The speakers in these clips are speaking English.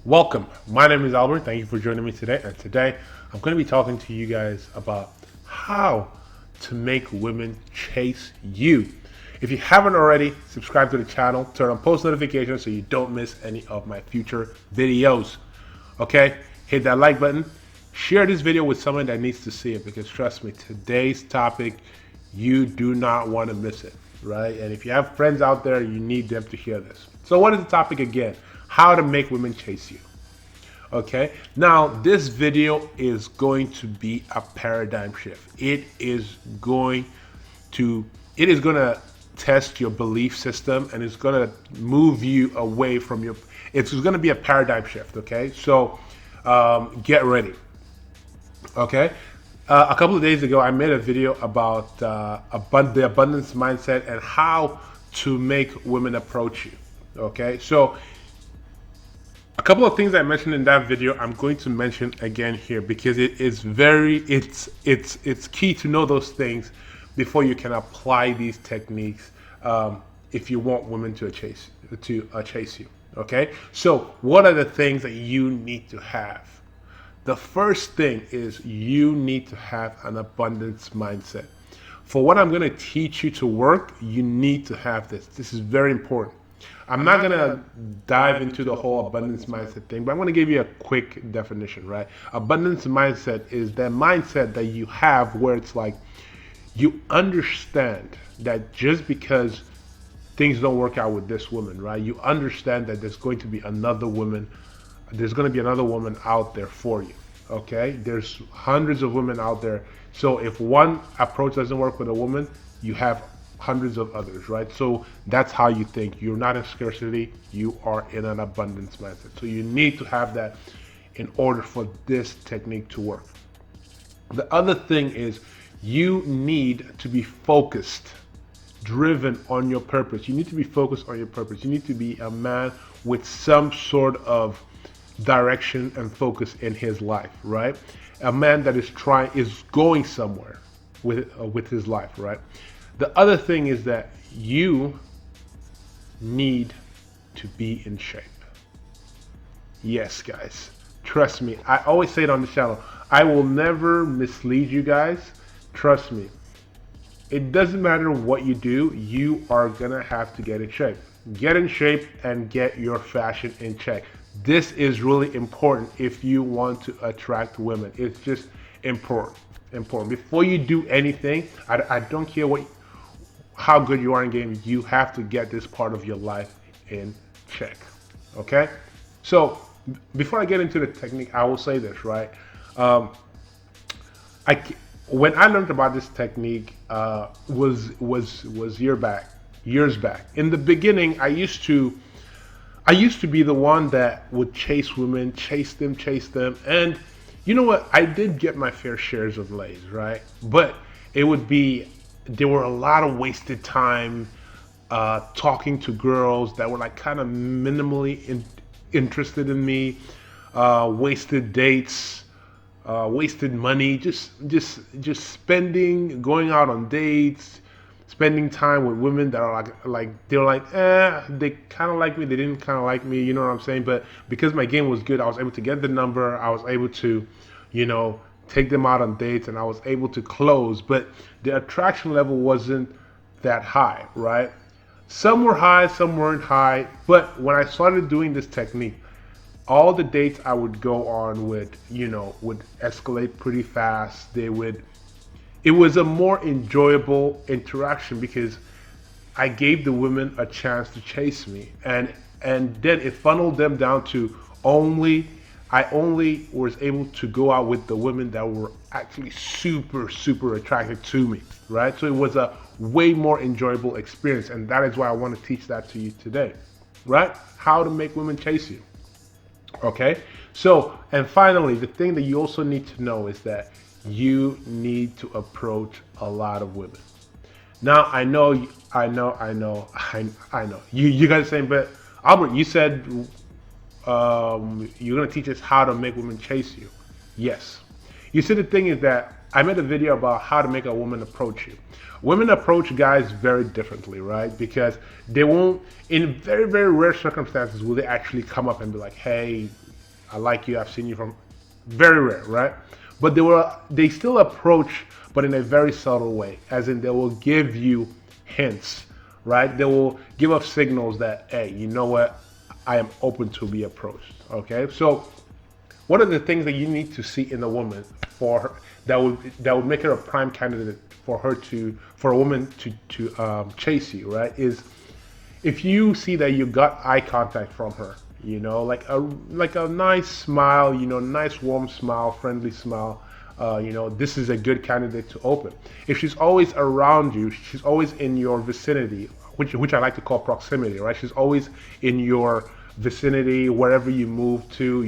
Welcome. My name is Albert. Thank you for joining me today. And today I'm going to be talking to you guys about how to make women chase you. If you haven't already, subscribe to the channel, turn on post notifications so you don't miss any of my future videos. Okay? Hit that like button. Share this video with someone that needs to see it because trust me, today's topic, you do not want to miss it, right? And if you have friends out there, you need them to hear this. So what is the topic again? How to make women chase you. Okay, now this video is going to be a paradigm shift. It is going to test your belief system, and it's going to move you away from your, it's going to be a paradigm shift. Okay, so get ready. Okay, a couple of days ago I made a video about the abundance mindset and how to make women approach you. Okay, so a couple of things I mentioned in that video I'm going to mention again here because it is it's key to know those things before you can apply these techniques if you want women to chase you. Okay, so what are the things that you need to have? The first thing is you need to have an abundance mindset. For what I'm going to teach you to work, you need to have this. This is very important. I'm not going to dive into the whole abundance mindset thing, but I'm going to give you a quick definition, right? Abundance mindset is that mindset that you have where it's like you understand that just because things don't work out with this woman, right? You understand that there's going to be another woman out there for you, okay? There's hundreds of women out there. So if one approach doesn't work with a woman, you have hundreds of others, right? So that's how you think. You're not in scarcity, you are in an abundance mindset. So you need to have that in order for this technique to work. The other thing is you need to be focused, driven on your purpose. You need to be focused on your purpose. You need to be a man with some sort of direction and focus in his life, right? A man that is going somewhere with his life, right? The other thing is that you need to be in shape. Yes, guys, trust me. I always say it on the channel. I will never mislead you guys. Trust me. It doesn't matter what you do, you are gonna have to get in shape. Get in shape and get your fashion in check. This is really important if you want to attract women. It's just important. Before you do anything, I don't care how good you are in game, you have to get this part of your life in check. Okay? So before I get into the technique, I will say this, right? When I learned about this technique was years back. In the beginning, I used to be the one that would chase women, chase them, and you know what? I did get my fair shares of lays, right? But there were a lot of wasted time talking to girls that were like kind of minimally interested in me, wasted dates, wasted money, just going out on dates, spending time with women that are they're like, they kind of like me, they didn't kind of like me, you know what I'm saying? But because my game was good, I was able to get the number, I was able to, take them out on dates, and I was able to close, but the attraction level wasn't that high, right? Some were high, some weren't high, but when I started doing this technique, all the dates I would go on would escalate pretty fast. It was a more enjoyable interaction because I gave the women a chance to chase me, and then it funneled them down to I only was able to go out with the women that were actually super, super attracted to me, right? So it was a way more enjoyable experience, and that is why I want to teach that to you today, right? How to make women chase you, okay? So, and finally, the thing that you also need to know is that you need to approach a lot of women. Now, I know. You guys are saying, but Albert, you said you're going to teach us how to make women chase you. Yes. You see, the thing is that I made a video about how to make a woman approach you. Women approach guys very differently, right? Because they won't, in very, very rare circumstances, will they actually come up and be like, hey, I like you, I've seen you from, very rare, right? But they still approach, but in a very subtle way, as in they will give you hints, right? They will give us signals that, hey, you know what, I am open to be approached. Okay, so what are the things that you need to see in a woman for her, that would make her a prime candidate for a woman to chase you, right? Is if you see that you got eye contact from her, like a nice smile, nice warm smile, friendly smile, this is a good candidate to open. If she's always around you, she's always in your vicinity, which I like to call proximity, right? She's always in your vicinity wherever you move to,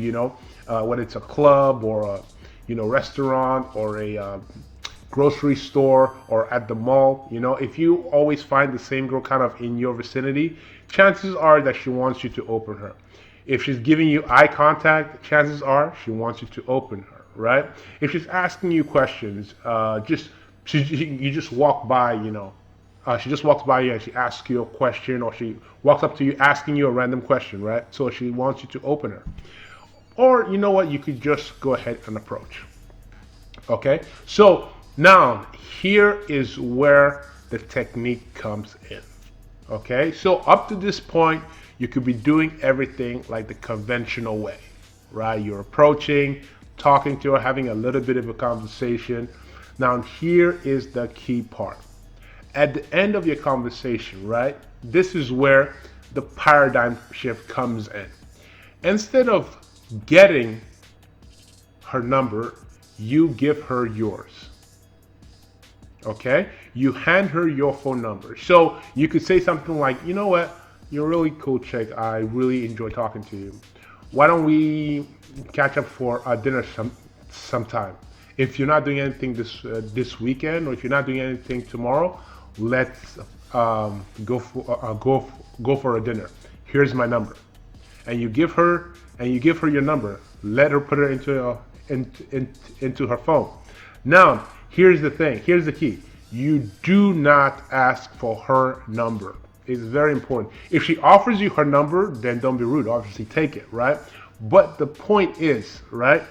whether it's a club or a restaurant or a grocery store or at the mall. If you always find the same girl kind of in your vicinity, chances are that she wants you to open her. If she's giving you eye contact, chances are she wants you to open her, right? If she's asking you questions, you just walk by, she just walks by you and she asks you a question, or she walks up to you asking you a random question, right? So she wants you to open her. Or you know what, you could just go ahead and approach. Okay, so now here is where the technique comes in. Okay, so up to this point, you could be doing everything like the conventional way, right? You're approaching, talking to her, having a little bit of a conversation. Now here is the key part. At the end of your conversation, right? This is where the paradigm shift comes in. Instead of getting her number, you give her yours. Okay? You hand her your phone number. So you could say something like, you know what? You're a really cool chick. I really enjoy talking to you. Why don't we catch up for dinner sometime? If you're not doing anything this weekend, or if you're not doing anything tomorrow, let's go for a dinner. Here's my number, and you give her your number. Let her put it into her phone. Now, here's the thing. Here's the key. You do not ask for her number. It's very important. If she offers you her number, then don't be rude. Obviously, take it, right? But the point is, right?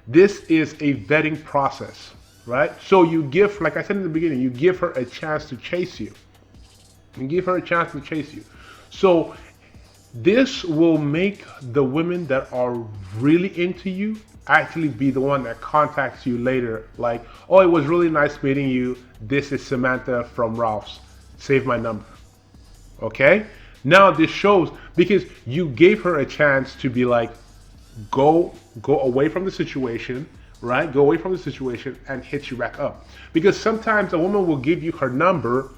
This is a vetting process, right? So you give, like I said in the beginning, you give her a chance to chase you. You give her a chance to chase you. So this will make the women that are really into you actually be the one that contacts you later. Like, oh, it was really nice meeting you. This is Samantha from Ralph's. Save my number. Okay? Now this shows, because you gave her a chance to be like, go away from the situation, right? Go away from the situation and hit you back up. Because sometimes a woman will give you her number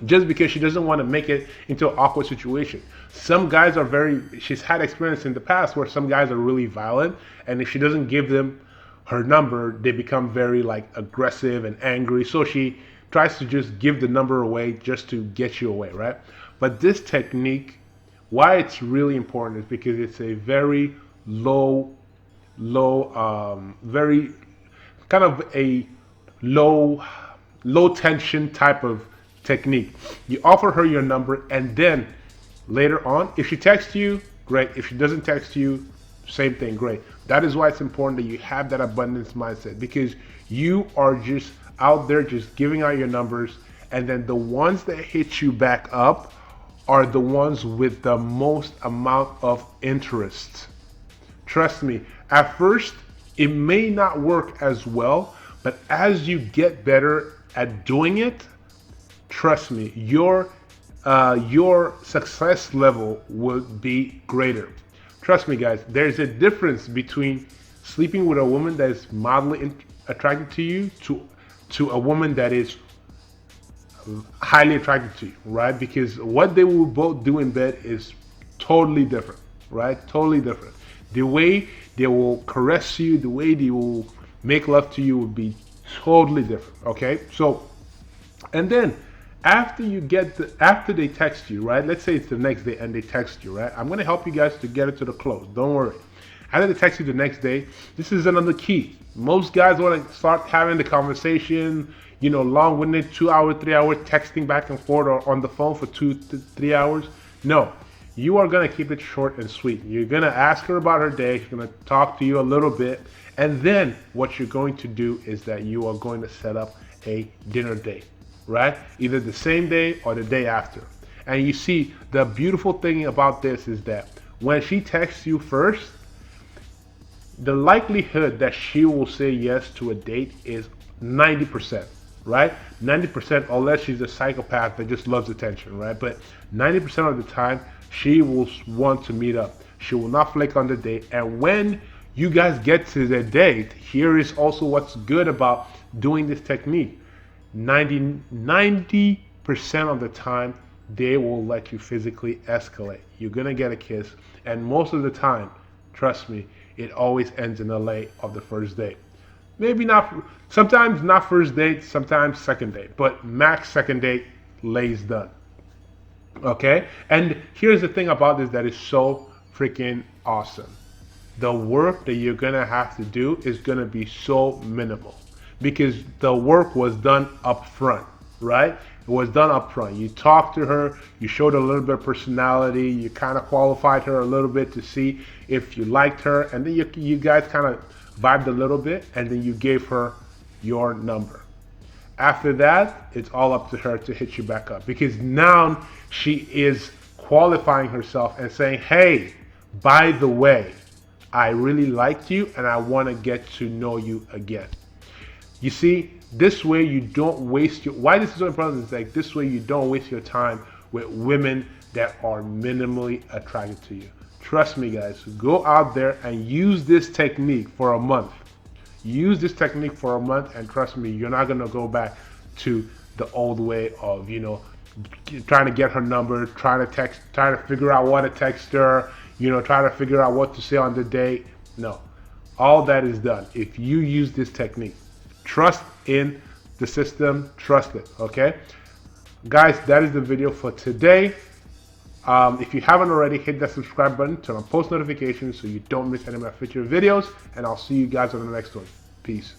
just because she doesn't want to make it into an awkward situation. Some guys are she's had experience in the past where some guys are really violent, and if she doesn't give them her number, they become very like aggressive and angry. So she tries to just give the number away just to get you away, right? But this technique, why it's really important is because it's a very very kind of a low tension type of technique. You offer her your number, and then later on, if she texts you, great. If she doesn't text you, same thing, great. That is why it's important that you have that abundance mindset, because you are just out there just giving out your numbers, and then the ones that hit you back up are the ones with the most amount of interest. Trust me, at first it may not work as well, but as you get better at doing it, trust me, your success level will be greater. Trust me, guys, there's a difference between sleeping with a woman that is mildly attracted to you to a woman that is highly attracted to you, right? Because what they will both do in bed is totally different, right? Totally different. The way they will caress you, the way they will make love to you will be totally different, okay? So, and then after they text you, right? Let's say it's the next day and they text you, right? I'm gonna help you guys to get it to the close. Don't worry. After they text you the next day, this is another key. Most guys want to start having the conversation, long-winded, 2 hour, 3 hour texting back and forth, or on the phone for 2 to 3 hours. No, you are going to keep it short and sweet. You're going to ask her about her day. She's going to talk to you a little bit. And then what you're going to do is that you are going to set up a dinner date, right? Either the same day or the day after. And you see, the beautiful thing about this is that when she texts you first, the likelihood that she will say yes to a date is 90%, right? 90%, unless she's a psychopath that just loves attention, right? But 90% of the time, she will want to meet up. She will not flake on the date. And when you guys get to the date, here is also what's good about doing this technique. 90% of the time, they will let you physically escalate. You're gonna get a kiss, and most of the time, trust me, it always ends in the lay of the first date. Maybe not, sometimes not first date, sometimes second date, but max second date, lay's done. Okay? And here's the thing about this that is so freaking awesome. The work that you're gonna have to do is gonna be so minimal because the work was done up front, right? It was done up front. You talked to her, you showed a little bit of personality, you kind of qualified her a little bit to see if you liked her, and then you guys kind of vibed a little bit, and then you gave her your number. After that, it's all up to her to hit you back up because now she is qualifying herself and saying, hey, by the way, I really liked you and I want to get to know you again. You see, this way you don't waste why this is so important is like this way you don't waste your time with women that are minimally attracted to you. Trust me guys, go out there and use this technique for a month. Use this technique for a month and trust me, you're not gonna go back to the old way of, trying to get her number, trying to figure out what to text her, trying to figure out what to say on the date. No, all that is done. If you use this technique, trust in the system, trust it, okay? Guys, that is the video for today. If you haven't already, hit that subscribe button, turn on post notifications so you don't miss any of my future videos, and I'll see you guys on the next one. Peace.